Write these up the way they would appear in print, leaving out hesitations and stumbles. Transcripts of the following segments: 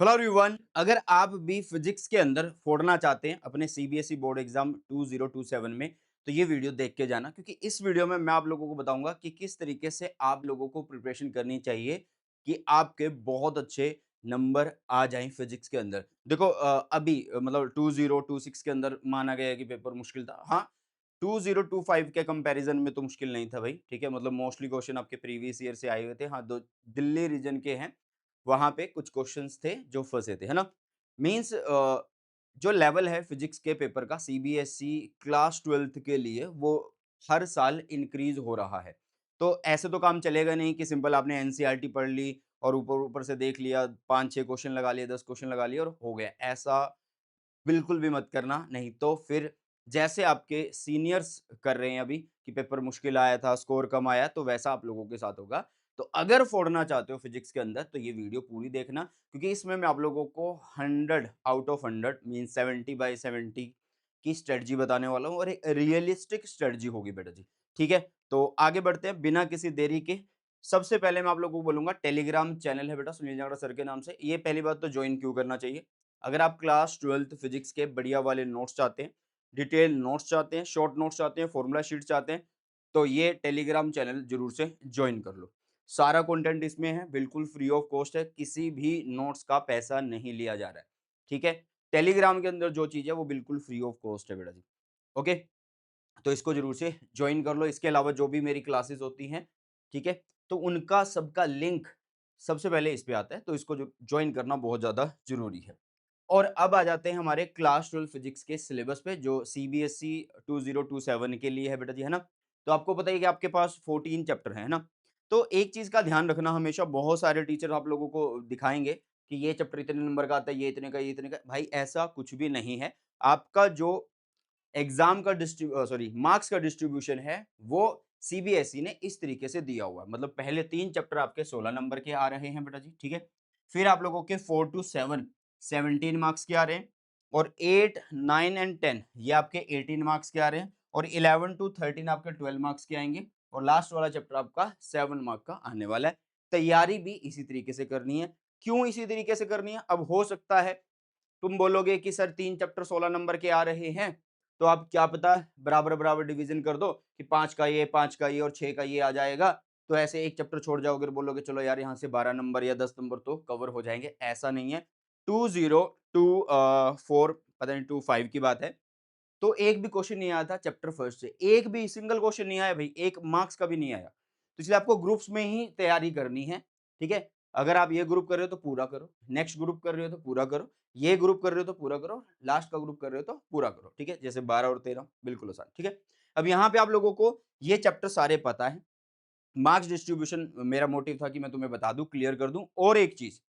Hello everyone, अगर आप भी फिजिक्स के अंदर फोड़ना चाहते हैं अपने सीबीएसई बोर्ड एग्जाम 2027 में, तो ये वीडियो देख के जाना, क्योंकि इस वीडियो में मैं आप लोगों को बताऊंगा कि किस तरीके से आप लोगों को प्रिपरेशन करनी चाहिए कि आपके बहुत अच्छे नंबर आ जाएं फिजिक्स के अंदर। देखो अभी मतलब 2026 के अंदर माना गया है कि पेपर मुश्किल था। हाँ, 2025 के कंपैरिजन में तो मुश्किल नहीं था भाई, ठीक है। मतलब मोस्टली क्वेश्चन आपके प्रीवियस ईयर से आए हुए थे। हाँ, दो दिल्ली रीजन के हैं, वहाँ पे कुछ क्वेश्चंस थे जो फँसे थे, है ना? मीन्स जो लेवल है फिजिक्स के पेपर का सीबीएसई क्लास 12th के लिए वो हर साल इंक्रीज़ हो रहा है। तो ऐसे तो काम चलेगा नहीं कि सिंपल आपने एनसीईआरटी पढ़ ली और ऊपर-ऊपर से देख लिया, 5-6 क्वेश्चन लगा लिए, 10 क्वेश्चन लगा लिए और हो गया। ऐसा बिल्कुल भी मत करना, नहीं तो फिर जैसे आपके सीनियर्स कर रहे हैं अभी कि पेपर मुश्किल आया था, स्कोर कम आया, तो वैसा आप लोगों के साथ होगा। तो अगर फोड़ना चाहते हो फिजिक्स के अंदर, तो ये वीडियो पूरी देखना, क्योंकि इसमें मैं आप लोगों को 100 आउट ऑफ 100 मीन्स 70 बाय 70 की स्ट्रेटजी बताने वाला हूँ और एक रियलिस्टिक स्ट्रेटजी होगी बेटा जी, ठीक है? तो आगे बढ़ते हैं बिना किसी देरी के। सबसे पहले मैं आप लोगों को बोलूँगा, टेलीग्राम चैनल है बेटा सुनील जांगड़ा सर के नाम से, ये पहली बात तो जॉइन क्यों करना चाहिए? अगर आप क्लास 12th फिजिक्स के बढ़िया वाले नोट्स चाहते हैं, डिटेल नोट्स चाहते हैं, शॉर्ट नोट्स चाहते हैं, फॉर्मूला शीट चाहते हैं, तो ये टेलीग्राम चैनल ज़रूर से जॉइन कर लो। सारा कंटेंट इसमें है, बिल्कुल फ्री ऑफ कॉस्ट है, किसी भी नोट्स का पैसा नहीं लिया जा रहा है, ठीक है? टेलीग्राम के अंदर जो चीज़ है वो बिल्कुल फ्री ऑफ कॉस्ट है बेटा जी, ओके? तो इसको ज़रूर से जॉइन कर लो। इसके अलावा जो भी मेरी क्लासेस होती हैं, ठीक है? तो उनका सबका लिंक सबसे पहले इस पे आता है, तो इसको जो जॉइन करना बहुत ज़्यादा ज़रूरी है। और अब आ जाते हैं हमारे क्लास 12 फिजिक्स के सिलेबस पे, जो सीबीएसई 2027 के लिए है बेटा जी, है ना? तो आपको पता ही है कि आपके पास 14 चैप्टर हैं, है ना? तो एक चीज़ का ध्यान रखना हमेशा, बहुत सारे टीचर आप लोगों को दिखाएँगे कि ये चैप्टर इतने नंबर का आता है, ये इतने का, ये इतने का। भाई ऐसा कुछ भी नहीं है। आपका जो एग्ज़ाम का मार्क्स का डिस्ट्रीब्यूशन है, वो सीबीएसई ने इस तरीके से दिया हुआ है। मतलब पहले 3 चैप्टर आपके 16 नंबर के आ रहे हैं बेटा जी, ठीक है? फिर आप लोगों के 4 टू 7 17 मार्क्स के आ रहे हैं और 8, 9 एंड 10 ये आपके 18 मार्क्स के आ रहे हैं और 11 टू 13 आपके 12 मार्क्स के आएँगे और लास्ट वाला चैप्टर आपका 7 मार्क का आने वाला है। तैयारी भी इसी तरीके से करनी है। क्यों इसी तरीके से करनी है? अब हो सकता है तुम बोलोगे कि सर 3 चैप्टर 16 नंबर के आ रहे हैं, तो आप क्या पता बराबर-बराबर डिवीज़न कर दो कि 5 का ये और 6 का ये आ जाएगा। तो ऐसे एक चैप्टर छोड़ जाओगे और बोलोगे चलो यार यहाँ से 12 नंबर या 10 नंबर तो कवर हो जाएँगे, ऐसा नहीं है। 2024 पता नहीं 25 की बात है। तो एक भी क्वेश्चन नहीं आया था चैप्टर फर्स्ट से, एक भी सिंगल क्वेश्चन नहीं आया भाई, 1 मार्क्स का भी नहीं आया। तो इसलिए आपको ग्रुप्स में ही तैयारी करनी है, ठीक है? अगर आप ये ग्रुप कर रहे हो तो पूरा करो, नेक्स्ट ग्रुप कर रहे हो तो पूरा करो, ये ग्रुप कर रहे हो तो पूरा करो, लास्ट का ग्रुप कर रहे हो तो पूरा करो, ठीक है? जैसे 12 और 13 बिल्कुल आसान, ठीक है? अब यहाँ पे आप लोगों को ये चैप्टर सारे पता है। मार्क्स डिस्ट्रीब्यूशन मेरा मोटिव था कि मैं तुम्हें बता दूँ, क्लियर कर दूँ। और एक चीज़,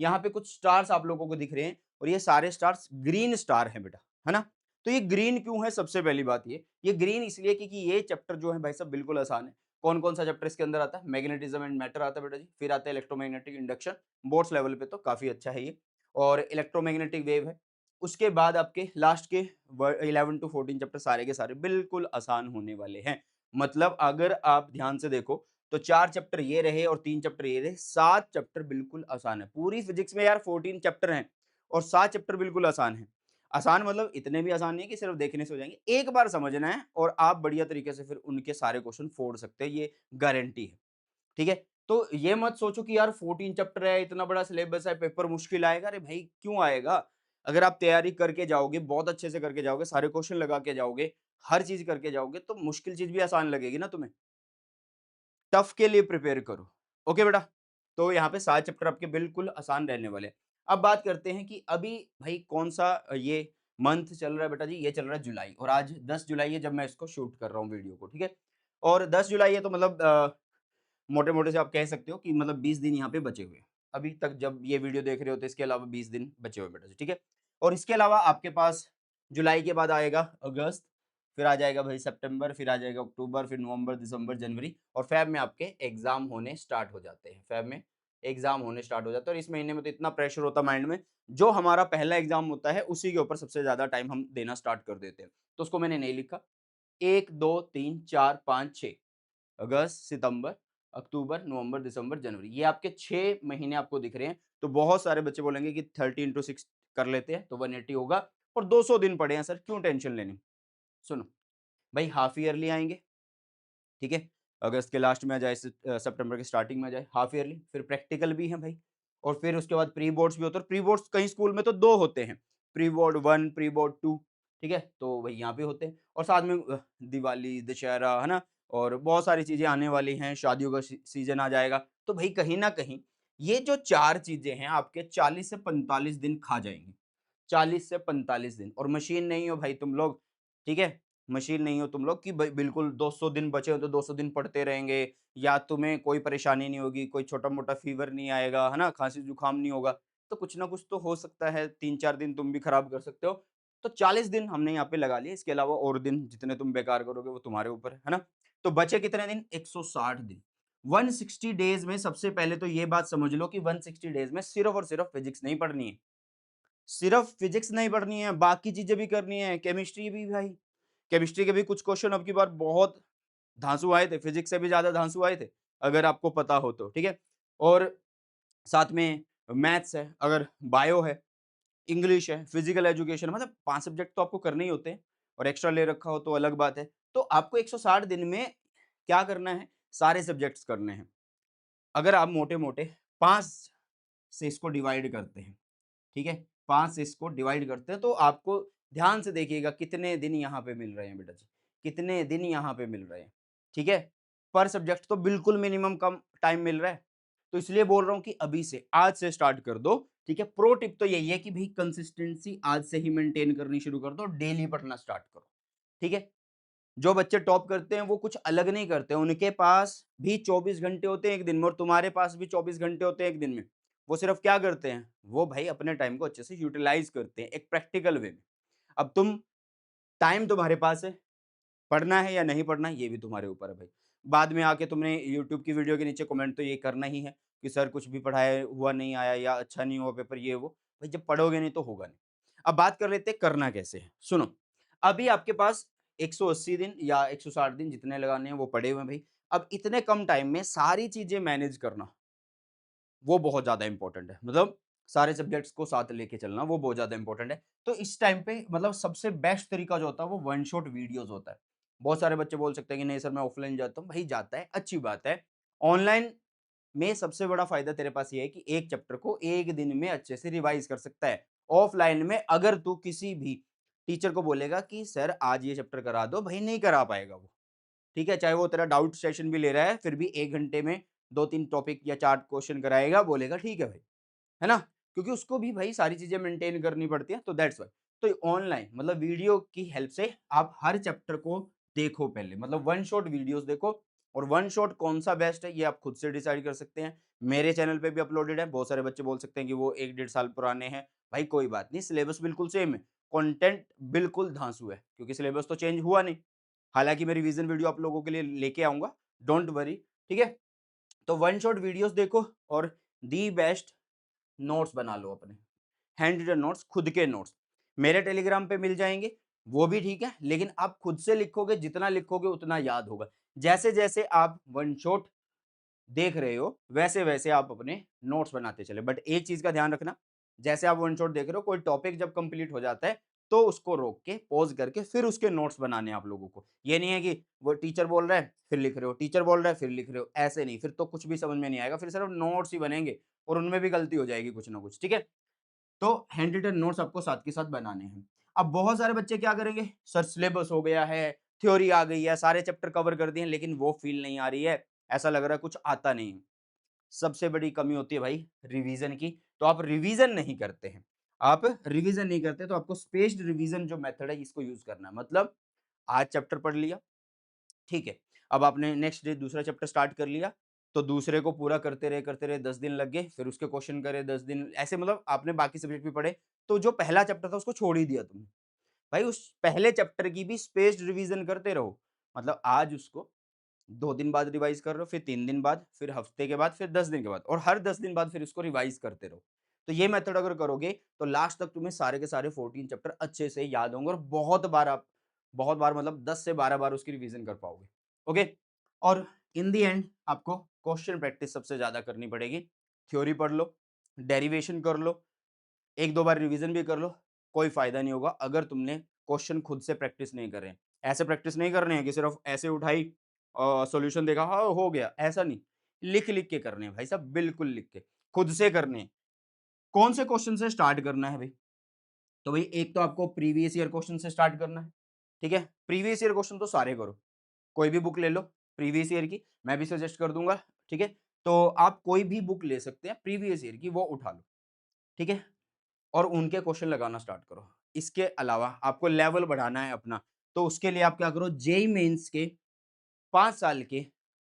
यहाँ पे कुछ स्टार्स आप लोगों को दिख रहे हैं और ये सारे स्टार्स ग्रीन स्टार हैं बेटा, है ना? तो ये ग्रीन क्यों है, सबसे पहली बात ये ग्रीन इसलिए क्योंकि ये चैप्टर जो है भाई साहब बिल्कुल आसान है। कौन-कौन सा चैप्टर इसके अंदर आता है? मैग्नेटिज्म एंड मैटर आता है बेटा जी, फिर आता है इलेक्ट्रोमैग्नेटिक इंडक्शन, बोर्ड्स लेवल पे तो काफ़ी अच्छा है ये, और इलेक्ट्रोमैग्नेटिक वेव है। उसके बाद आपके लास्ट के व 11 टू 14 चैप्टर सारे के सारे बिल्कुल आसान होने वाले हैं। मतलब अगर आप ध्यान से देखो तो 4 चैप्टर ये रहे और 3 चैप्टर ये रहे, 7 चैप्टर बिल्कुल आसान है। पूरी फिजिक्स में यार 14 चैप्टर हैं और 7 चैप्टर बिल्कुल आसान हैं। आसान मतलब इतने भी आसान नहीं है कि सिर्फ देखने से हो जाएँगे। एक बार समझना है और आप बढ़िया तरीके से फिर उनके सारे क्वेश्चन फोड़ सकते हैं, ये गारंटी है। ठीक है? तो ये मत सोचो कि यार 14 चैप्टर है, इतना बड़ा सिलेबस है, पेपर मुश्किल आएगा। अरे भाई क्यों आएगा? अगर आप तैयारी करके जाओगे, बहुत अच्छे से करके जाओगे, सारे क्वेश्चन लगा के जाओगे, हर चीज़ करके जाओगे, तो मुश्किल चीज़ भी आसान लगेगी ना तुम्हें। टफ के लिए प्रिपेयर करो। ओके बेटा? तो यहाँ पे 7 चैप्टर आपके बिल्कुल आसान रहने वाले हैं। अब बात करते हैं कि अभी भाई कौन-सा ये मंथ चल रहा है बेटा जी, ये चल रहा है जुलाई और आज 10 जुलाई है जब मैं इसको शूट कर रहा हूँ वीडियो को, ठीक है? और 10 जुलाई है तो मतलब मोटे-मोटे से आप कह सकते हो कि मतलब 20 दिन यहाँ पे बचे हुए हैं। अभी तक जब ये वीडियो देख रहे हो तो इसके अलावा 20 दिन बचे हुए हैं बेटा जी, ठीक है? और इसके अलावा आपके पास जुलाई के बाद आएगा अगस्त, फिर आ जाएगा भाई सितंबर, फिर आ जाएगा अक्टूबर, फिर नवंबर, दिसंबर, जनवरी और फ़ेब में आपके एग्ज़ाम होने स्टार्ट हो जाते हैं। फ़ेब में एग्ज़ाम होने स्टार्ट हो जाते हैं और इस महीने में तो इतना प्रेशर होता है माइंड में, जो हमारा पहला एग्ज़ाम होता है उसी के ऊपर सबसे ज़्यादा टाइम हम देना स्टार्ट कर देते हैं। तो उसको मैंने नहीं लिखा। 1, 2, 3, 4, 5, 6 अगस्त, सितंबर, अक्टूबर, नवंबर, दिसंबर, जनवरी ये आपके 6 महीने आपको दिख रहे हैं, तो बहुत सारे बच्चे बोलेंगे कि 30 इंटू 6 कर लेते हैं तो 180 होगा और 200 दिन पड़े हैं सर, क्यों टेंशन लेनी। सुनो भाई, हाफ ईयरली आएंगे, ठीक है? अगस्त के लास्ट में आ जाए, सितंबर के स्टार्टिंग में आ जाए, हाफ ईयरली, फिर प्रैक्टिकल भी है भाई, और फिर उसके बाद प्री बोर्ड्स भी होते हैं। प्री बोर्ड्स कई स्कूल में तो 2 होते हैं, प्री बोर्ड 1, प्री बोर्ड 2, ठीक है? तो वही यहाँ पे होते हैं और साथ में दिवाली, दशहरा, है ना? और बहुत सारी चीज़ें आने वाली हैं, शादियों का सीज़न आ जाएगा। तो भई कहीं न कहीं ये जो 4 चीज़ें हैं आपके 40 से 45 दिन खा जाएँगी। 40 से 45 दिन, और मशीन नहीं हो भाई तुम लोग, ठीक है? मशीन नहीं हो तुम लोग कि भई बिल्कुल 200 दिन बचे हो तो 200 दिन पढ़ते रहेंगे, या तुम्हें कोई परेशानी नहीं होगी, कोई छोटा-मोटा फ़ीवर नहीं आएगा, है ना? खाँसी-जुकाम नहीं होगा। तो कुछ ना कुछ तो हो सकता है, 3-4 दिन तुम भी खराब कर सकते हो। तो 40 दिन हमने यहाँ पे लगा लिए, इसके अलावा और दिन जितने तुम बेकार करोगे वो तुम्हारे ऊपर है ना? तो बचे कितने दिन? 160 दिन। 160 डेज़ में सबसे पहले तो ये बात समझ लो कि 160 डेज़ में सिर्फ़ और सिर्फ़ फिज़िक्स नहीं पढ़नी है। सिर्फ फिजिक्स नहीं पढ़नी है, बाकी चीज़ें भी करनी है, केमिस्ट्री भी भाई। केमिस्ट्री के भी कुछ क्वेश्चन अब की बार बहुत धांसू आए थे, फिजिक्स से भी ज़्यादा धांसू आए थे, अगर आपको पता हो तो, ठीक है? और साथ में मैथ्स है, अगर बायो है, इंग्लिश है, फिजिकल एजुकेशन, मतलब 5 सब्जेक्ट तो आपको करने ही होते हैं, और एक्स्ट्रा ले रखा हो तो अलग बात है। तो आपको 160 दिन में क्या करना है? सारे सब्जेक्ट्स करने हैं। अगर आप मोटे-मोटे 5 से इसको डिवाइड करते हैं, ठीक है? 5 से इसको डिवाइड करते हैं तो आपको ध्यान से देखिएगा कितने दिन यहाँ पे मिल रहे हैं बेटा जी, कितने दिन यहाँ पे मिल रहे हैं, ठीक है? पर सब्जेक्ट तो बिल्कुल मिनिमम कम टाइम मिल रहा है। तो इसलिए बोल रहा हूँ कि अभी से, आज से स्टार्ट कर दो, ठीक है? प्रो टिप तो यही है कि भई कंसिस्टेंसी आज से ही मेंटेन करनी शुरू कर दो, डेली पढ़ना स्टार्ट करो, ठीक है? जो बच्चे टॉप करते हैं वो कुछ अलग नहीं करते, उनके पास भी 24 घंटे होते हैं एक दिन में और तुम्हारे पास भी 24 घंटे होते हैं एक दिन में। वो सिर्फ क्या करते हैं? वो भाई अपने टाइम को अच्छे से यूटिलाइज़ करते हैं एक प्रैक्टिकल वे में। अब टाइम तुम्हारे पास है, पढ़ना है या नहीं पढ़ना ये भी तुम्हारे ऊपर है भाई। बाद में आके तुमने यूट्यूब की वीडियो के नीचे कमेंट तो ये करना ही है कि सर कुछ भी पढ़ाया हुआ नहीं आया या अच्छा नहीं हुआ पेपर, ये वो। भाई जब पढ़ोगे नहीं तो होगा नहीं। अब बात कर लेते हैं करना कैसे है। सुनो, अभी आपके पास 180 दिन या 160 दिन जितने लगाने हैं वो पड़े हुए हैं भाई। अब इतने कम टाइम में सारी चीज़ें मैनेज करना वो बहुत ज़्यादा इम्पोर्टेंट है। मतलब सारे सब्जेक्ट्स को साथ लेके चलना वो बहुत ज़्यादा इम्पोर्टेंट है। तो इस टाइम पे मतलब सबसे बेस्ट तरीका जो होता है वो वन शॉट वीडियोज़ होता है। बहुत सारे बच्चे बोल सकते हैं कि नहीं सर मैं ऑफलाइन जाता हूँ। भाई जाता है, अच्छी बात है। ऑनलाइन में सबसे बड़ा फ़ायदा तेरे पास ये है कि एक चैप्टर को एक दिन में अच्छे से रिवाइज़ कर सकता है। ऑफलाइन में अगर तू किसी भी टीचर को बोलेगा कि सर आज ये चैप्टर करा दो, भाई नहीं करा पाएगा वो। ठीक है? चाहे वो तेरा डाउट सेशन भी ले रहा है, फिर भी 1 घंटे में 2-3 टॉपिक या 4 क्वेश्चन कराएगा, बोलेगा ठीक है भाई। है ना? क्योंकि उसको भी भाई सारी चीज़ें मेंटेन करनी पड़ती हैं, तो दैट्स व्हाई। तो ऑनलाइन मतलब वीडियो की हेल्प से आप हर चैप्टर को देखो पहले, मतलब वन शॉट वीडियोज़ देखो, और वन शॉट कौन-सा बेस्ट है, ये आप खुद से डिसाइड कर सकते हैं। मेरे चैनल पे भी अपलोडेड है, बहुत सारे बच्चे बोल सकते हैं कि वो 1 डेढ़ साल पुराने हैं। भाई कोई बात नहीं, सिलेबस बिल्कुल सेम है, कंटेंट बिल्कुल धांसू है, क्योंकि सिलेबस तो चेंज हुआ नहीं। हालाँकि मैं रिवीजन वीडियो आप लोगों के लिए लेके आऊँगा, डोंट वरी, ठीक है? तो वन शॉट वीडियोज़ देखो और दी बेस्ट नोट्स बना लो अपने, हैंड रिटन नोट्स, खुद के नोट्स। मेरे टेलीग्राम पे मिल जाएँगे, वो भी ठीक है, लेकिन आप खुद से लिखोगे, जितना लिखोगे उतना याद होगा। जैसे-जैसे आप वन शॉट देख रहे हो, वैसे-वैसे आप अपने नोट्स बनाते चलें। बट एक चीज़ का ध्यान रखना, जैसे आप वन शॉट देख रहे हो, कोई टॉपिक जब कंप्लीट हो जाता है, तो उसको रोक के, पॉज़ करके फिर उसके नोट्स बनाने हैं आप लोगों को। ये नहीं है कि वो टीचर बोल रहा है, फिर लिख रहे हो, टीचर बोल रहा है, फिर लिख रहे हो, ऐसे नहीं, फिर तो कुछ भी समझ में नहीं आएगा, फिर सिर्फ नोट्स ही बनेंगे और उनमें भी गलती हो जाएगी कुछ ना कुछ, ठीक है? तो हैंड रिटन नोट्स आपको साथ के साथ बनाने हैं। अब बहुत सारे बच्चे क्या करेंगे, सर सिलेबस हो गया है, थ्योरी आ गई है, सारे चैप्टर कवर कर दिए हैं, लेकिन वो फ़ील नहीं आ रही है, ऐसा लग रहा है कुछ आता नहीं है। सबसे बड़ी कमी होती है भाई रिवीजन की, तो आप रिवीजन नहीं करते हैं। आप रिवीजन नहीं करते तो आपको स्पेस्ड रिवीजन जो मेथड है इसको यूज़ करना है। मतलब आज चैप्टर पढ़ लिया, ठीक है। अब आपने नेक्स्ट डे दूसरा चैप्टर स्टार्ट कर लिया, तो दूसरे को पूरा करते रहे 10 दिन लग गए, फिर उसके क्वेश्चन करे 10 दिन, ऐसे मतलब आपने बाकी सब्जेक्ट भी पढ़े, तो जो पहला चैप्टर था उसको छोड़ ही दिया तुमने। भाई उस पहले चैप्टर की भी स्पेस्ड रिवीजन करते रहो। मतलब आज उसको 2 दिन बाद रिवाइज़ कर रहे हो, फिर 3 दिन बाद, फिर हफ्ते के बाद, फिर 10 दिन के बाद, और हर 10 दिन बाद फिर उसको रिवाइज़ करते रहो। तो ये मेथड अगर करोगे, तो लास्ट तक तुम्हें सारे के सारे 14 चैप्टर अच्छे से याद होंगे और बहुत बार मतलब 10 से 12 बार उसकी रिवीज़न कर पाओगे। ओके? और इन द एंड आपको क्वेश्चन प्रैक्टिस सबसे ज़्यादा करनी पड़ेगी। थ्योरी पढ़ लो, डेरिवेशन कर लो, 1-2 बार रिवीजन भी कर लो, कोई फ़ायदा नहीं होगा अगर तुमने क्वेश्चन खुद से प्रैक्टिस नहीं कर रहे हैं। ऐसे प्रैक्टिस नहीं करने हैं कि सिर्फ़ ऐसे उठाई सॉल्यूशन देखा, हाँ, हो गया, ऐसा नहीं। लिख-लिख के करने हैं भाई साहब, बिल्कुल लिख के, खुद से करने हैं। कौन से क्वेश्चन से स्टार्ट करना है भई? तो भई एक तो आपको प्रीवियस ईयर क्वेश्चन से स्टार्ट करना है, ठीक है? प्रीवियस ईयर क्वेश्चन तो सारे करो, कोई भी बुक ले लो प्रीवियस ईयर की, मैं भी सजेस्ट कर दूँगा, ठीक है? तो आप कोई भी बुक ले सकते हैं प्रीवियस ईयर की, वो उठा लो, ठीक है? और उनके क्वेश्चन लगाना स्टार्ट करो। इसके अलावा आपको लेवल बढ़ाना है अपना, तो उसके लिए आप क्या करो, जेईई मेन्स के 5 साल के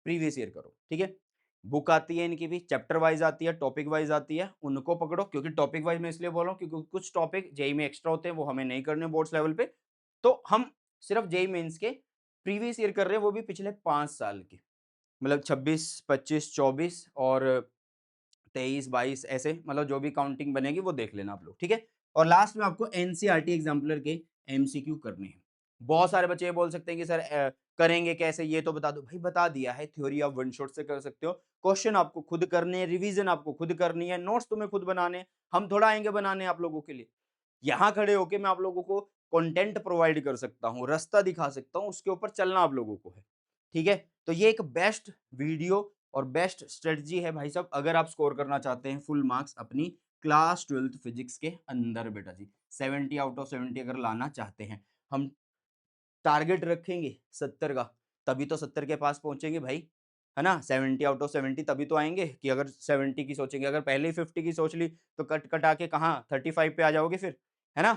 प्रीवियस ईयर करो, ठीक है? बुक आती है इनकी भी, चैप्टर वाइज़ आती है, टॉपिक वाइज़ आती है, उनको पकड़ो क्योंकि टॉपिक वाइज़ मैं इसलिए बोल रहा हूँ क्योंकि कुछ टॉपिक जेईई में एक्स्ट्रा होते हैं, वो हमें नहीं करने बोर्ड्स लेवल पे। तो हम सिर्फ जेईई मेन्स के प्रीवियस ईयर कर रहे हैं, वो भी पिछले 5 साल के। मतलब 26, 25, 24 और 23-22 ऐसे मतलब जो भी काउंटिंग बनेगी वो देख लेना आप लोग, ठीक है? और लास्ट में आपको एनसीईआरटी एग्जाम्पलर के एमसीक्यू करने हैं। बहुत सारे बच्चे ये बोल सकते हैं कि सर करेंगे कैसे ये तो बता दो। भाई बता दिया है, थ्योरी आप वन शॉट से कर सकते हो। क्वेश्चन आपको खुद करने हैं, रिवीजन आपको खुद करनी है, नोट्स तुम्हें खुद बनाने हैं। हम थोड़ा आएँगे बनाने आप लोगों के लिए। यहाँ खड़े होके मैं आप लोगों को कंटेंट प्रोवाइड कर सकता हूँ, रास्ता दिखा सकता हूँ, उसके ऊपर चलना आप लोगों को है। ठीक है? तो ये एक बेस्ट वीडियो और बेस्ट स्ट्रेटजी है भाई साहब अगर आप स्कोर करना चाहते हैं फुल मार्क्स अपनी क्लास 12th फिजिक्स के अंदर बेटा जी। 70 आउट ऑफ 70 अगर लाना चाहते हैं, हम टारगेट रखेंगे 70 का, तभी तो 70 के पास पहुँचेंगे भाई, है ना? 70 आउट ऑफ 70 तभी तो आएँगे कि अगर 70 की सोचेंगे, अगर पहले ही 50 की सोच ली, तो कट-कटा के कहाँ 35 पे आ जाओगे फिर, है ना?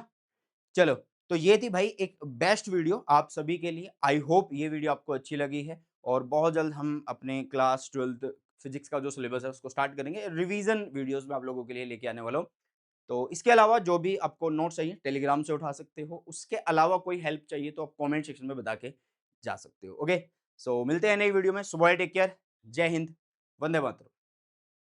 चलो, तो ये थी भाई एक बेस्ट वीडियो आप सभी के लिए। आई होप ये वीडियो आपको अच्छी लगी है और बहुत जल्द हम अपने क्लास 12th फिजिक्स का जो सिलेबस है उसको स्टार्ट करेंगे। रिवीजन वीडियोज़ मैं आप लोगों के लिए लेके आने वाला हूँ। तो इसके अलावा जो भी आपको नोट्स चाहिए टेलीग्राम से उठा सकते हो। उसके अलावा कोई हेल्प चाहिए तो आप कमेंट सेक्शन में बता के जा सकते हो। ओके, सो मिलते हैं नई वीडियो में। सुबह टेक केयर। जय हिंद, वंदे मातरम।